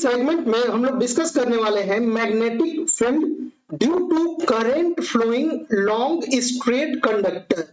इस सेगमेंट में हम लोग डिस्कस करने वाले हैं magnetic field due to current flowing long straight conductor,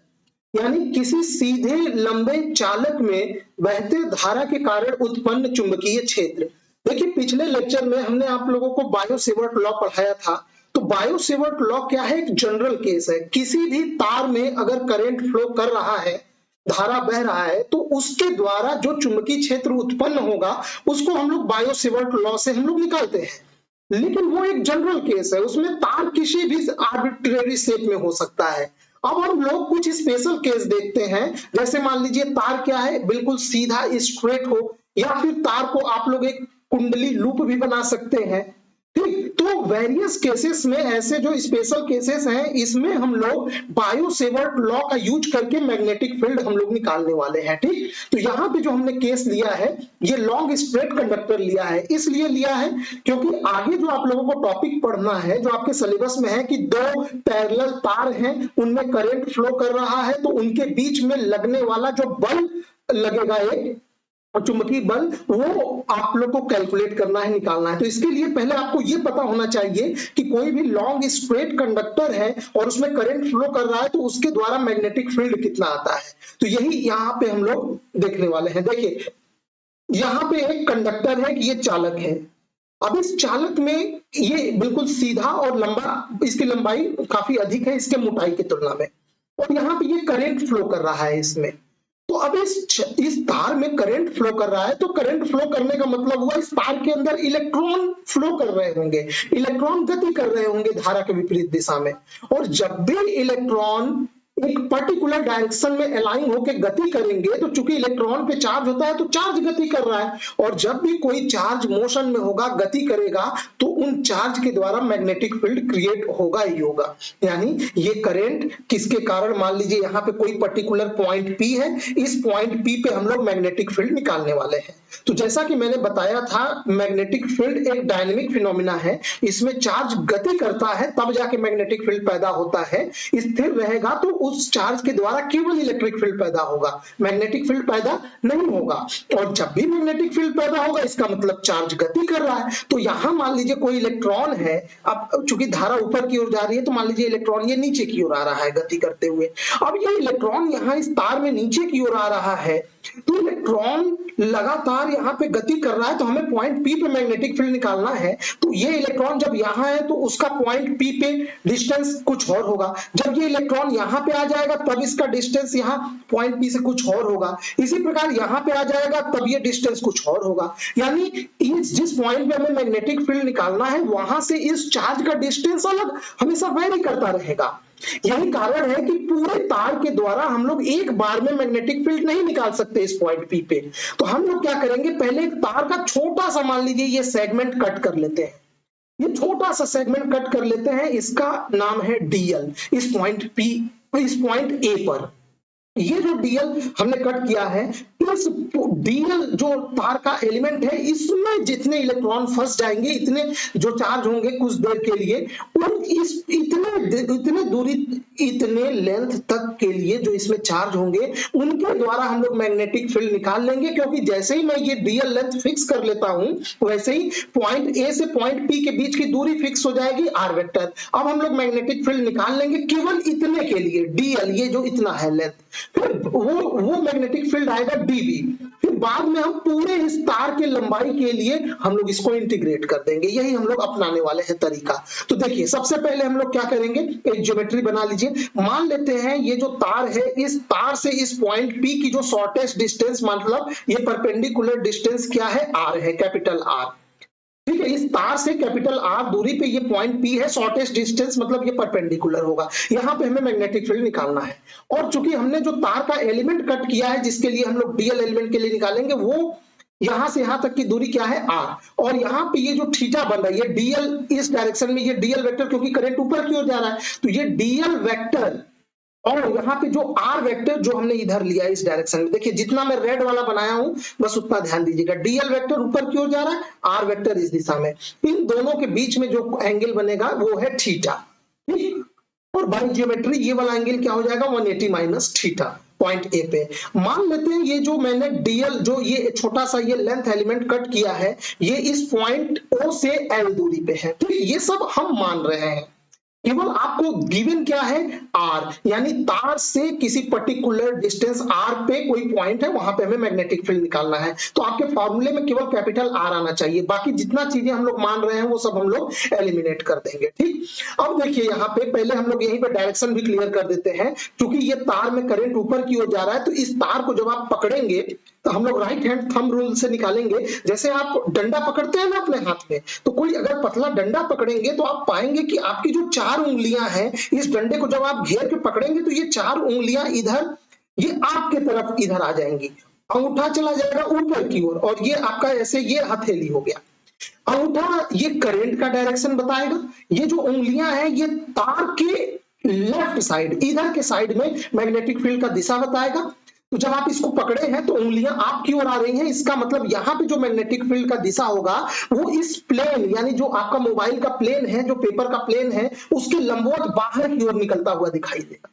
यानी किसी सीधे लंबे चालक में बहते धारा के कारण उत्पन्न चुंबकीय क्षेत्र। देखिए पिछले लेक्चर में हमने आप लोगों को बायो सेवर्ट लॉ पढ़ाया था। तो बायो सेवर्ट लॉ क्या है? एक जनरल केस है। किसी भी तार में अगर करंट फ्लो कर रहा है, धारा बह रहा है, तो उसके द्वारा जो चुंबकीय क्षेत्र उत्पन्न होगा उसको हम लोग बायो सेवर्ट लॉ से हम लोग निकालते हैं। लेकिन वो एक जनरल केस है, उसमें तार किसी भी आर्बिट्रेरी शेप में हो सकता है। अब हम लोग कुछ स्पेशल केस देखते हैं, जैसे मान लीजिए तार क्या है, बिल्कुल सीधा स्ट्रेट हो, या फिर तार को आप लोग एक कुंडली लूप भी बना सकते हैं। ठीक, तो वेरियस केसेस में ऐसे जो स्पेशल केसेस हैं, इसमें हम लोग बायो सेवर्ट लॉ का यूज करके मैग्नेटिक फील्ड हम लोग निकालने वाले हैं। ठीक, तो यहाँ पे जो हमने केस लिया है, ये लॉन्ग स्ट्रेट कंडक्टर लिया है। इसलिए लिया है क्योंकि आगे जो आप लोगों को टॉपिक पढ़ना है, जो आपके सिलेबस में है कि दो पैरेलल तार हैं, उनमें करंट फ्लो कर रहा है, तो उनके बीच में लगने वाला जो बल लगेगा, एक चुंबकीय बल, वो आप लोग को कैलकुलेट करना है, निकालना है। तो इसके लिए पहले आपको ये पता होना चाहिए कि कोई भी लॉन्ग स्ट्रेट कंडक्टर है और उसमें करंट फ्लो कर रहा है, तो उसके द्वारा मैग्नेटिक फील्ड कितना आता है। तो यही यहाँ पे हम लोग देखने वाले हैं। देखिए यहाँ पे एक कंडक्टर है कि ये चालक है। अब इस चालक में ये बिल्कुल सीधा और लंबा, इसकी लंबाई काफी अधिक है इसके मोटाई की तुलना में, और यहाँ पे ये करंट फ्लो कर रहा है इसमें। तो अब इस तार में करंट फ्लो कर रहा है, तो करंट फ्लो करने का मतलब हुआ इस तार के अंदर इलेक्ट्रॉन फ्लो कर रहे होंगे, इलेक्ट्रॉन गति कर रहे होंगे धारा के विपरीत दिशा में। और जब भी इलेक्ट्रॉन एक पर्टिकुलर डायरेक्शन में अलाइन होकर गति करेंगे, तो चूंकि इलेक्ट्रॉन पे चार्ज होता है तो चार्ज गति कर रहा है, और जब भी कोई चार्ज मोशन में होगा, गति करेगा, तो उन चार्ज के द्वारा मैग्नेटिक फील्ड क्रिएट होगा ही होगा। यानी ये करंट किसके कारण, मान लीजिए यहाँ पे कोई पर्टिकुलर पॉइंट P है, इस पॉइंट P पे हम लोग मैग्नेटिक फील्ड निकालने वाले हैं। तो जैसा कि मैंने बताया था, मैग्नेटिक फील्ड एक डायनेमिक फिनोमिना है, इसमें चार्ज गति करता है तब जाके मैग्नेटिक फील्ड पैदा होता है। स्थिर रहेगा तो उस चार्ज के द्वारा केवल इलेक्ट्रिक फील्ड पैदा होगा, मैग्नेटिक फील्ड पैदा नहीं होगा। और जब भी मैग्नेटिक फील्ड पैदा होगा, इसका मतलब चार्ज गति कर रहा है। तो यहां मान लीजिए कोई इलेक्ट्रॉन है, अब चूंकि धारा ऊपर की ओर जा रही है, तो मान लीजिए इलेक्ट्रॉन ये नीचे की ओर आ रहा है गति करते हुए। अब ये इलेक्ट्रॉन यहाँ इस तार में नीचे की ओर आ रहा है, तो इलेक्ट्रॉन लगातार यहाँ पे गति कर रहा है, तो हमें पॉइंट P पे मैग्नेटिक फील्ड निकालना है। तो ये इलेक्ट्रॉन जब यहाँ है तो उसका पॉइंट P पे डिस्टेंस कुछ और होगा, जब ये इलेक्ट्रॉन यहाँ पे आ जाएगा तब इसका डिस्टेंस यहाँ पॉइंट P से कुछ और होगा, इसी प्रकार यहाँ पे आ जाएगा तब ये डिस्टेंस कुछ और होगा। यानी जिस पॉइंट पे हमें मैग्नेटिक फील्ड निकालना है, वहां से इस चार्ज का डिस्टेंस अलग हमेशा वेरी करता रहेगा। यही कारण है कि पूरे तार के द्वारा हम लोग एक बार में मैग्नेटिक फील्ड नहीं निकाल सकते इस पॉइंट P पे। तो हम लोग क्या करेंगे, पहले एक तार का छोटा सा, मान लीजिए ये सेगमेंट कट कर लेते हैं, ये छोटा सा सेगमेंट कट कर लेते हैं, इसका नाम है DL। इस पॉइंट P, इस पॉइंट A पर ये जो DL हमने कट किया है, इस DL जो तार का एलिमेंट है, इसमें जितने इलेक्ट्रॉन फंस जाएंगे, इतने जो चार्ज होंगे कुछ देर के लिए, और इस इतने दूरी, इतने लेंथ तक के लिए जो इसमें चार्ज होंगे, उनके द्वारा हम लोग मैग्नेटिक फील्ड निकाल लेंगे। क्योंकि जैसे ही मैं ये DL लेंथ फिक्स कर लेता हूं, वैसे ही पॉइंट A से पॉइंट P के बीच की दूरी फिक्स हो जाएगी, R वेक्टर। अब हम लोग मैग्नेटिक फील्ड निकाल लेंगे केवल इतने के लिए, DL, ये जो इतना है लेंथ, फिर वो मैग्नेटिक फील्ड आएगा DB। फिर बाद में हम पूरे इस तार के लंबाई के लिए हम लोग इसको इंटीग्रेट कर देंगे। यही हम लोग अपनाने वाले हैं तरीका। तो देखिए सबसे पहले हम लोग क्या करेंगे, एक ज्योमेट्री बना लीजिए। मान लेते हैं ये जो तार है, इस तार से इस पॉइंट P की जो शॉर्टेस्ट डिस्टेंस, मतलब ये परपेंडिकुलर डिस्टेंस क्या है, R है, कैपिटल R। ठीक है, इस तार से कैपिटल R दूरी पे ये पॉइंट P है, शॉर्टेस्ट डिस्टेंस, मतलब ये परपेंडिकुलर होगा। यहाँ पे हमें मैग्नेटिक फील्ड निकालना है। और चूंकि हमने जो तार का एलिमेंट कट किया है, जिसके लिए हम लोग DL एलिमेंट के लिए निकालेंगे, वो यहां से यहां तक की दूरी क्या है, R। और यहाँ पे ये जो थीटा बन रहा है, ये DL, इस डायरेक्शन में ये DL वेक्टर, क्योंकि करंट ऊपर की ओर जा रहा है, तो ये DL वेक्टर, और यहाँ पे जो R वेक्टर जो हमने इधर लिया है इस डायरेक्शन में, देखिए जितना मैं रेड वाला बनाया हूं बस उतना ध्यान दीजिएगा। DL वेक्टर ऊपर की ओर जा रहा है, R वेक्टर इस दिशा में, इन दोनों के बीच में जो एंगल बनेगा वो है थीटा। और बाय ज्योमेट्री ये वाला एंगल क्या हो जाएगा, 180 माइनस थीटा। पॉइंट ए पे। मान लेते हैं ये जो मैंने डीएल जो ये छोटा सा ये लेंथ एलिमेंट कट किया है ये इस पॉइंट ओ से एल दूरी पे है, तो ये सब हम मान रहे हैं। केवल आपको गिवन क्या है, आर, यानी तार से किसी पर्टिकुलर डिस्टेंस आर पे कोई पॉइंट है, वहां पे हमें मैग्नेटिक फील्ड निकालना है। तो आपके फॉर्मूले में केवल कैपिटल आर आना चाहिए, बाकी जितना चीजें हम लोग मान रहे हैं वो सब हम लोग एलिमिनेट कर देंगे। ठीक, अब देखिए यहाँ पे पहले हम लोग यहीं पे डायरेक्शन भी क्लियर कर देते हैं। क्योंकि ये तार में करंट ऊपर की ओर जा रहा है, तो इस तार को जब आप पकड़ेंगे तो हम लोग राइट हैंड थंब रूल से निकालेंगे। जैसे आप डंडा पकड़ते हैं ना अपने हाथ में, तो कोई अगर पतला डंडा पकड़ेंगे तो आप पाएंगे कि आपकी जो 4 उंगलियां हैं, इस डंडे को जब आप घेर के पकड़ेंगे तो ये 4 उंगलियां इधर, ये आपके तरफ इधर आ जाएंगी। अंगूठा चला जाएगा ऊपर की ओर, और ये आपका ऐसे ये हथेली हो गया। अंगूठा ये करंट का डायरेक्शन बताएगा, ये जो उंगलियां हैं ये तार के लेफ्ट साइड, इधर के साइड में मैग्नेटिक फील्ड का दिशा बताएगा। तो जब आप इसको पकड़े हैं तो उंगलियां आपकी ओर आ रही हैं, इसका मतलब यहाँ पे जो मैग्नेटिक फील्ड का दिशा होगा वो इस प्लेन, यानी जो आपका मोबाइल का प्लेन है, जो पेपर का प्लेन है, उसके लंबवत बाहर की ओर निकलता हुआ दिखाई देगा।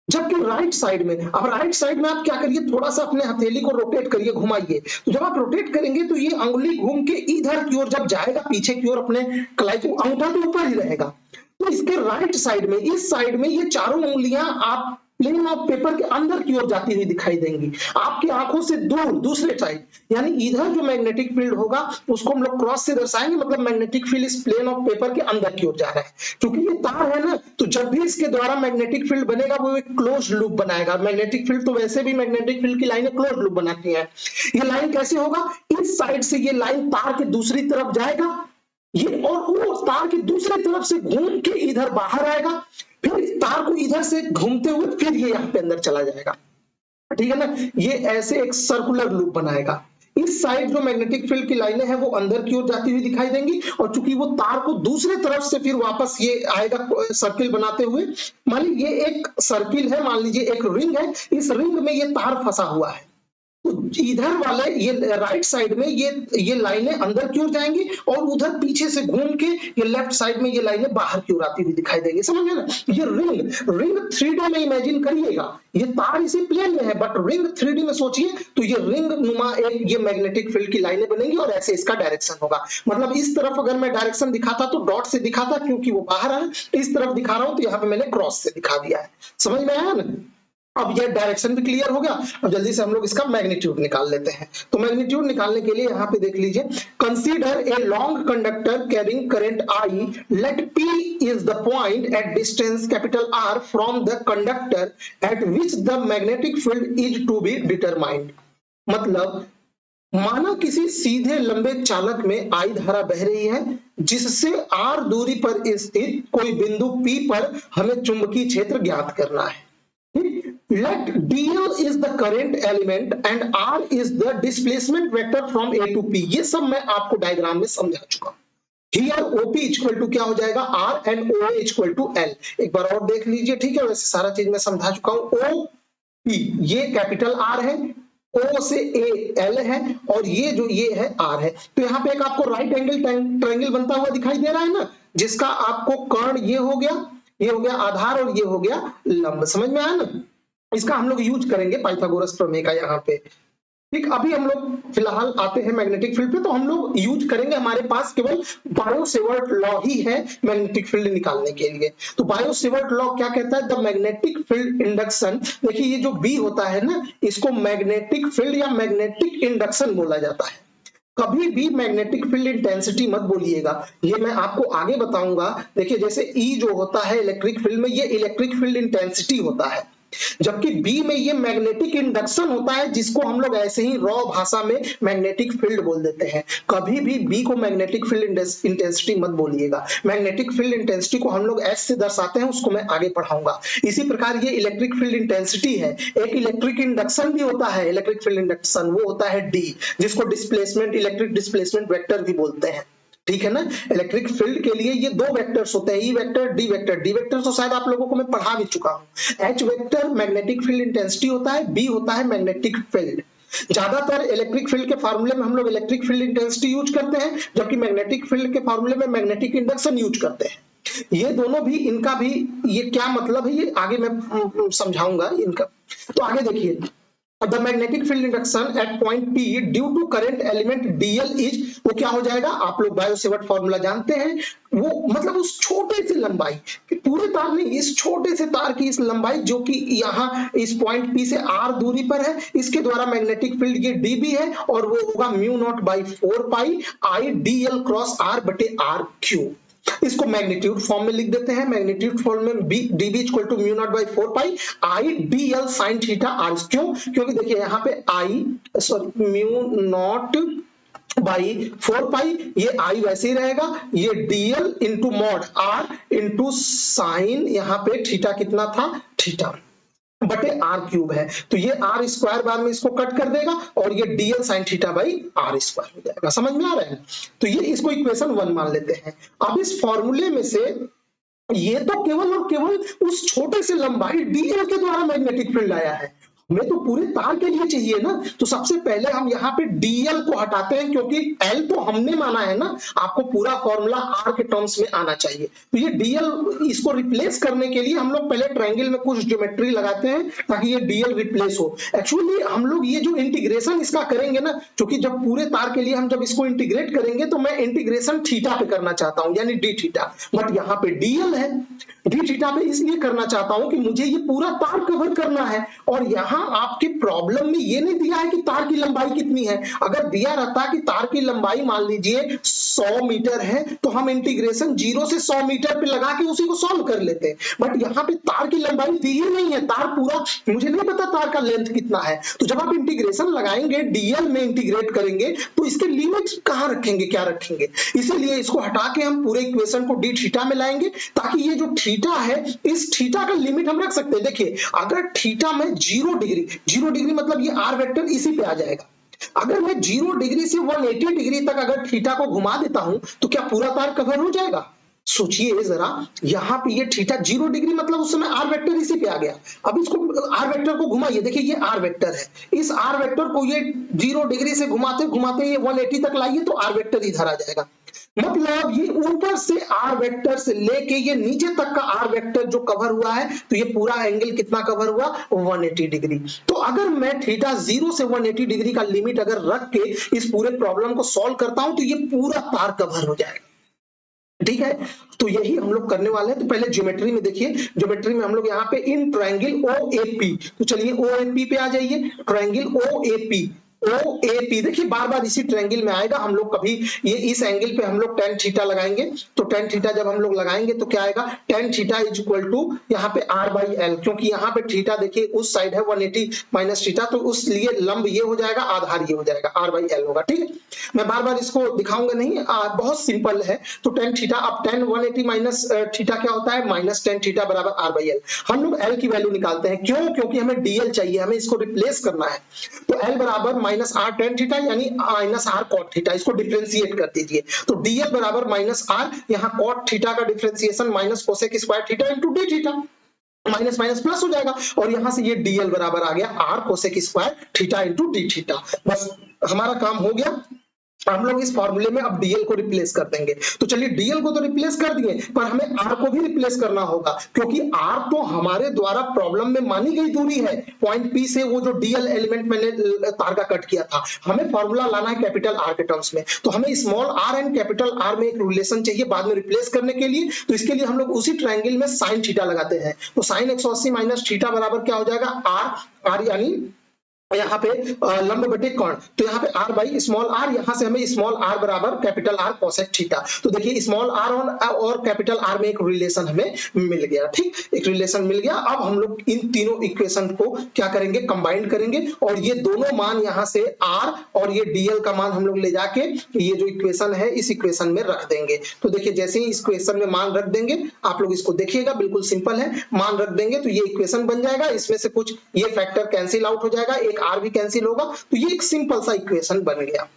जबकि राइट साइड में, अब राइट साइड में आप क्या करिए, थोड़ा सा अपने हथेली को रोटेट करिए, घुमाइए। तो जब आप रोटेट करेंगे तो ये अंगुली घूम के इधर की ओर जब जाएगा, पीछे की ओर अपने कलाई को, अंगूठा तो ऊपर ही रहेगा। तो इसके राइट साइड में, इस साइड में ये चारों उंगलियां आप प्लेन ऑफ पेपर के अंदर की ओर जाती हुई दिखाई देंगी, आपकी आंखों से दूर दूसरे साइड। यानी इधर जो मैग्नेटिक फील्ड होगा उसको हम लोग क्रॉस से दर्शाएंगे, मतलब मैग्नेटिक फील्ड इस प्लेन ऑफ पेपर के अंदर की ओर जा रहा है। क्योंकि ये तार है ना, तो जब भी इसके द्वारा मैग्नेटिक फील्ड बनेगा वो एक क्लोज लूप बनाएगा। मैग्नेटिक फील्ड तो वैसे भी मैग्नेटिक फील्ड की लाइनें क्लोज लूप बनाती है। ये लाइन कैसे होगा, इस साइड से ये लाइन तार के दूसरी तरफ जाएगा, ये और वो तार की दूसरी तरफ से घूम के इधर बाहर आएगा, फिर तार को इधर से घूमते हुए फिर ये यहाँ पे अंदर चला जाएगा। ठीक है ना, ये ऐसे एक सर्कुलर लूप बनाएगा। इस साइड जो मैग्नेटिक फील्ड की लाइनें हैं वो अंदर की ओर जाती हुई दिखाई देंगी, और चूंकि वो तार को दूसरे तरफ से फिर वापस ये आएगा सर्किल बनाते हुए। मान लीजिए ये एक सर्किल है, मान लीजिए एक रिंग है, इस रिंग में ये तार फंसा हुआ है, तो इधर वाले ये राइट साइड में ये लाइनें अंदर की ओर जाएंगी, और उधर पीछे से घूम के ये लेफ्ट साइड में ये लाइनें बाहर की ओर आती हुई दिखाई देंगी। समझ गए ना, ये रिंग 3D में इमेजिन करिएगा, ये तार इसी प्लेन में है, बट रिंग 3D में सोचिए तो ये रिंग नुमा एक ये मैग्नेटिक फील्ड की लाइनें बनेंगी, और ऐसे इसका डायरेक्शन होगा। मतलब इस तरफ अगर मैं डायरेक्शन दिखाता तो डॉट से दिखाता, क्योंकि वो बाहर है। इस तरफ दिखा रहा हूं तो यहाँ पे मैंने क्रॉस से दिखा दिया है। समझ में आया ना, अब ये डायरेक्शन भी क्लियर हो गया। अब जल्दी से हम लोग इसका मैग्नीट्यूड निकाल लेते हैं। तो मैग्नीट्यूड निकालने के लिए यहाँ पे देख लीजिए, consider a long conductor carrying current I, let P is the point at distance capital R from the conductor at which the magnetic field is to be determined। मतलब माना किसी सीधे लंबे चालक में आई धारा बह रही है, जिससे R दूरी पर स्थित कोई बिंदु P पर हमें चुंबकीय क्षेत्र ज्ञात करना है। Let dl is the current element and r is the displacement vector from a to p। ये सब मैं आपको डायग्राम में समझा चुका हूं। Here OP इक्वल टू क्या हो जाएगा, R and OA equal to L। एक बार और देख लीजिए, ठीक है, वैसे सारा चीज मैं समझा चुका हूं। OP ये कैपिटल R है, O से A L है, और ये है R है। तो यहाँ पे एक आपको राइट एंगल ट्रायंगल बनता हुआ दिखाई दे रहा है ना, जिसका आपको कर्ण ये हो गया आधार, और ये हो गया लंब। समझ में आया ना, इसका हम लोग यूज करेंगे पाइथागोरस प्रमेय का यहाँ पे। ठीक, अभी हम लोग फिलहाल आते हैं मैग्नेटिक फील्ड पे, तो हम लोग यूज करेंगे, हमारे पास केवल बायो-सेवर्ट लॉ ही है मैग्नेटिक फील्ड निकालने के लिए। तो बायो-सेवर्ट लॉ क्या कहता है, द मैग्नेटिक फील्ड इंडक्शन। देखिए ये जो बी होता है ना, इसको मैग्नेटिक फील्ड या मैग्नेटिक इंडक्शन बोला जाता है। कभी भी मैग्नेटिक फील्ड इंटेंसिटी मत बोलिएगा, ये मैं आपको आगे बताऊंगा। देखिए जैसे ई जो होता है इलेक्ट्रिक फील्ड में, ये इलेक्ट्रिक फील्ड इंटेंसिटी होता है, जबकि बी में ये मैग्नेटिक इंडक्शन होता है, जिसको हम लोग ऐसे ही रॉ भाषा में मैग्नेटिक फील्ड बोल देते हैं। कभी भी बी को मैग्नेटिक फील्ड इंटेंसिटी मत बोलिएगा। मैग्नेटिक फील्ड इंटेंसिटी को हम लोग एस से दर्शाते हैं, उसको मैं आगे पढ़ाऊंगा। इसी प्रकार ये इलेक्ट्रिक फील्ड इंटेंसिटी है। एक इलेक्ट्रिक इंडक्शन भी होता है, इलेक्ट्रिक फील्ड इंडक्शन, वो होता है डी, जिसको डिस्प्लेसमेंट, इलेक्ट्रिक डिस्प्लेसमेंट वेक्टर भी बोलते हैं। ठीक है ना, इलेक्ट्रिक फील्ड के लिए ये दो वेक्टर्स होते हैं, E vector, D vector. D vector तो शायद आप लोगों को मैं पढ़ा भी चुका हूं। H vector magnetic field intensity होता है, बी होता है मैग्नेटिक फील्ड। ज्यादातर इलेक्ट्रिक फील्ड के फार्मूले में हम लोग इलेक्ट्रिक फील्ड इंटेंसिटी यूज करते हैं, जबकि मैग्नेटिक फील्ड के फार्मूले में मैग्नेटिक इंडक्शन यूज करते हैं। ये दोनों भी, इनका भी ये क्या मतलब है ये आगे मैं समझाऊंगा इनका। तो आगे देखिए, the magnetic field induction at point P due to current element dl is, वो क्या हो जाएगा, आप लोग बायो सेवर्ट फॉर्मूला जानते हैं, वो मतलब उस छोटे से लंबाई कि पूरे तार में इस छोटे से तार की इस लंबाई जो कि यहाँ इस पॉइंट P से r दूरी पर है, इसके द्वारा मैग्नेटिक फील्ड ये dB है और वो होगा mu naught by 4 pi I dl cross r बटे r क्यूब। इसको मैग्नीट्यूड फॉर्म में लिख देते हैं, मैग्नीट्यूड फॉर्म में dB equal to mu naught by 4 pi I dl sine theta r। क्यों? क्योंकि देखिए यहाँ पे म्यू नॉट बाई 4 पाई, ये I वैसे ही रहेगा, ये dl into mod r into sine यहाँ पे थीटा कितना था, थीटा बटे आर क्यूब है, तो ये आर स्क्वायर बार में इसको कट कर देगा और ये DL sine theta by R square हो जाएगा। समझ में आ रहा है? तो ये इसको इक्वेशन 1 मान लेते हैं। अब इस फॉर्मूले में से ये तो केवल और केवल उस छोटे से लंबाई डीएल के द्वारा मैग्नेटिक फील्ड आया है, हमें तो पूरे तार के लिए चाहिए ना। तो सबसे पहले हम यहाँ पे डीएल को हटाते हैं क्योंकि एल तो हमने माना है ना, आपको पूरा फॉर्मूला आर के टर्म्स में आना चाहिए। तो ये डीएल, इसको रिप्लेस करने के लिए हम लोग पहले ट्रायंगल में कुछ ज्योमेट्री लगाते हैं ताकि ये डीएल रिप्लेस हो। एक्चुअली हम लोग ये जो इंटीग्रेशन इसका करेंगे ना, क्योंकि जब पूरे तार के लिए हम जब इसको इंटीग्रेट करेंगे तो मैं इंटीग्रेशन थीटा पे करना चाहता हूं, यानी डी थीटा, बट यहाँ पे डीएल है, डी थीटा पे इसलिए करना चाहता हूं कि मुझे ये पूरा तार कवर करना है और यहाँ आपके प्रॉब्लम में ये नहीं दिया है कि तार की लंबाई कितनी है। अगर दिया रहता कि तार की लंबाई मान लीजिए 100 मीटर है तो हम इंटीग्रेशन 0 से 100 मीटर पे लगा के उसी को सॉल्व कर लेते हैं, बट यहाँ पे तार की लंबाई दी ही नहीं है, तार पूरा मुझे नहीं पता तार का लेंथ कितना है। तो जब आप इंटीग्रेशन लगाएंगे, डीएल में इंटीग्रेट करेंगे तो इसके लिमिट कहां रखेंगे, क्या रखेंगे, इसीलिए इसको हटा के हम पूरे इक्वेशन को डी थीटा में लाएंगे ताकि ये जो थीटा है, इस थीटा का लिमिट हम रख सकते हैं। देखिए अगर थीटा में 0 डिग्री मतलब ये आर वेक्टर इसी पे आ जाएगा। अगर मैं 0 डिग्री से 180 डिग्री तक अगर थीटा को घुमा देता हूं तो क्या पूरा तार कवर हो जाएगा? सोचिए जरा, यहाँ पे ये थीटा 0 डिग्री मतलब उस समय आर वेक्टर इसी पे आ गया। अब इसको आर वेक्टर को घुमाइए, देखिए ये आर वेक्टर है, इस आर वेक्टर को ये 0 डिग्री से घुमाते घुमाते ये 180 तक लाइए तो आर वेक्टर इधर आ जाएगा। मतलब ये ऊपर से आर वेक्टर से लेके ये नीचे तक का आर वेक्टर जो कवर हुआ है, तो ये पूरा एंगल कितना कवर हुआ, 180 डिग्री। तो अगर मैं थीटा 0 से 180 डिग्री का लिमिट अगर रख के इस पूरे प्रॉब्लम को सॉल्व करता हूं तो ये पूरा तार कवर हो जाएगा। ठीक है, तो यही हम लोग करने वाले हैं। तो पहले ज्योमेट्री में देखिए, ज्योमेट्री में हम लोग यहाँ पे इन ट्रायंगल ओएपी, तो चलिए ओएपी पे आ जाइए। ट्रायंगल ओएपी, OAP देखिए बार बार इसी ट्रायंगल में आएगा। हम लोग कभी ये इस एंगल पे हम लोग tan थीटा लगाएंगे, तो tan थीटा जब हम लोग लगाएंगे तो क्या आएगा, tan theta is equal to यहाँ पे r बाई एल, क्योंकि यहाँ पे थीटा देखिए उस साइड है 180 माइनस थीटा, तो उस लिए लंब ये हो जाएगा, आधार ये हो जाएगा, r बाई एल होगा। ठीक है, मैं बार बार इसको दिखाऊंगा नहीं, बहुत सिंपल है। तो tan थीटा, अब tan 180 माइनस थीटा क्या होता है, माइनस tan थीटा बराबर r बाई एल। हम लोग l की वैल्यू निकालते हैं, क्यों, क्योंकि हमें dl चाहिए, हमें इसको रिप्लेस करना है। तो l बराबर माइनस आर टेन थीटा यानी माइनस आर कॉट थीटा, इसको डिफरेंशिएट कर दीजिए। तो dl बराबर माइनस आर, यहाँ कॉट थीटा का differentiation minus cosec square theta into D theta, minus minus plus हो जाएगा और यहां से ये dl बराबर आ गया R cosec square theta into D theta. बस हमारा काम हो गया। हम लोग इस फॉर्मूले में अब डीएल को रिप्लेस कर देंगे। तो चलिए डीएल को तो रिप्लेस कर दिए, पर हमें आर को भी रिप्लेस करना होगा, क्योंकि आर तो हमारे द्वारा प्रॉब्लम में मानी गई दूरी है पॉइंट पी से, वो जो डीएल एलिमेंट मैंने तार का कट किया था। हमें फॉर्मूला लाना है कैपिटल आर के टर्म्स में, तो हमें small R and capital R में एक रिलेशन चाहिए बाद में रिप्लेस करने के लिए। तो इसके लिए हम लोग उसी ट्रायंगल में साइन थीटा लगाते हैं। तो साइन 180 माइनस थीटा बराबर क्या हो जाएगा, आर यानी यहाँ पे लंब बटे कोण, तो यहाँ पे r बाई स्मॉल r, यहाँ से हमें स्मॉल r बराबर कैपिटल R कोसेक थीटा। तो देखिए स्मॉल r और कैपिटल R में एक रिलेशन हमें मिल गया। ठीक, एक रिलेशन मिल गया। अब हम लोग इन तीनों इक्वेशन को क्या करेंगे, कंबाइन करेंगे और ये दोनों मान यहाँ से r और ये dl का मान हम लोग ले जाके ये जो इक्वेशन है इस इक्वेशन में रख देंगे। तो देखिए जैसे ही इस इक्वेशन में मान रख देंगे, आप लोग इसको देखिएगा, बिल्कुल सिंपल है, मान रख देंगे तो ये इक्वेशन बन जाएगा। इसमें से कुछ ये फैक्टर कैंसिल आउट हो जाएगा, एक r भी कैंसिल होगा, तो ये एक सिंपल सा इक्वेशन बन गया।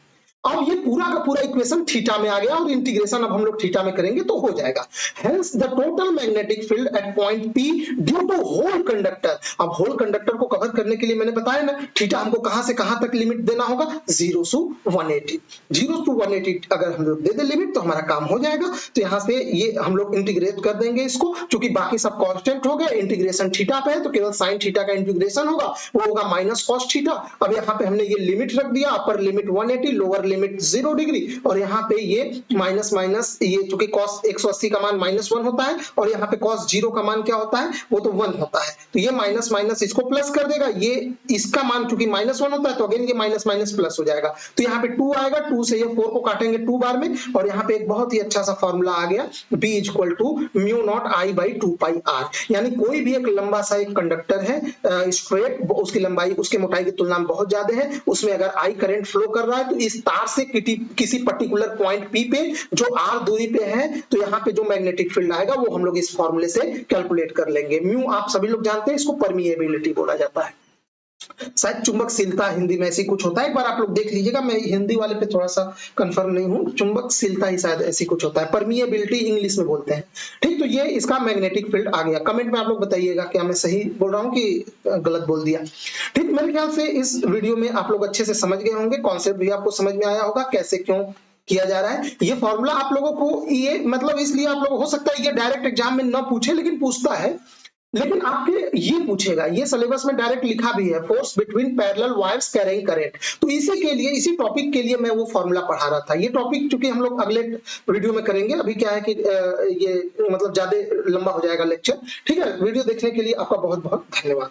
अब ये पूरा का पूरा इक्वेशन थीटा में आ गया और इंटीग्रेशन अब हम लोग थीटा में करेंगे तो हो जाएगा। Hence the total magnetic field at point P due to whole conductor. अब होल कंडक्टर को कवर करने के लिए मैंने बताया ना थीटा हमको कहां से कहां तक लिमिट देना होगा 0 to 180। 0 to 180 अगर हम लोग दे दे लिमिट तो हमारा काम हो जाएगा। तो यहां से ये हम लोग इंटीग्रेट कर देंगे इसको, क्योंकि बाकी सब कांस्टेंट हो गए, इंटीग्रेशन थीटा पे है तो केवल sin थीटा का इंटीग्रेशन होगा, वो होगा माइनस cos थीटा। अब यहाँ पे हमने ये लिमिट रख दिया, upper limit 180, lower limit 0 degree, और यहाँ पे ये माइनस माइनस, ये चूंकि cos 180 का मान -1 होता है और यहाँ पे cos 0 का मान क्या होता है, वो तो 1 होता है, तो ये माइनस माइनस इसको प्लस कर देगा, ये इसका मान चूंकि -1 होता है तो अगेन ये माइनस माइनस प्लस हो जाएगा। तो यहाँ पे 2 आएगा, 2 से ये 4 को काटेंगे 2 बार में, और यहाँ पे एक बहुत ही अच्छा सा फॉर्मूला आ गया B equal to mu naught I by 2πr। यानी कोई भी एक लंबा सा एक कंडक्टर है स्ट्रेट, उसकी लंबाई उसके मोटाई की तुलना में बहुत ज्यादा है, उसमें अगर I करंट फ्लो कर रहा है तो इस तार से किसी पर्टिकुलर पॉइंट P पे जो R दूरी पे है तो यहाँ पे जो मैग्नेटिक फील्ड आएगा वो हम लोग इस फॉर्मूले से कैलकुलेट कर लेंगे। म्यू आप सभी लोग जानते हैं, इसको परमिएबिलिटी बोला जाता है, शायद चुंबकशीलता हिंदी में ऐसी कुछ होता है, एक बार आप लोग देख लीजिएगा, मैं हिंदी वाले पे थोड़ा सा कंफर्म नहीं हूँ, चुंबकशीलता ही शायद ऐसी कुछ होता है, परमिएबिलिटी इंग्लिश में बोलते हैं। ठीक, तो ये इसका मैग्नेटिक फील्ड आ गया। कमेंट में आप लोग बताइएगा क्या मैं सही बोल रहा हूँ कि गलत बोल दिया। ठीक, मेरे ख्याल से इस वीडियो में आप लोग अच्छे से समझ गए होंगे, कॉन्सेप्ट भी आपको समझ में आया होगा कैसे क्यों किया जा रहा है। ये फॉर्मूला आप लोगों को ये मतलब इसलिए आप लोग हो सकता है ये डायरेक्ट एग्जाम में ना पूछे, लेकिन पूछता है, लेकिन आपके ये पूछेगा, ये सिलेबस में डायरेक्ट लिखा भी है, force between parallel wires carrying current. तो इसी के लिए, इसी टॉपिक के लिए मैं वो फॉर्मूला पढ़ा रहा था। ये टॉपिक चूंकि हम लोग अगले वीडियो में करेंगे, अभी क्या है कि ये मतलब ज्यादा लंबा हो जाएगा लेक्चर। ठीक है, वीडियो देखने के लिए आपका बहुत बहुत धन्यवाद।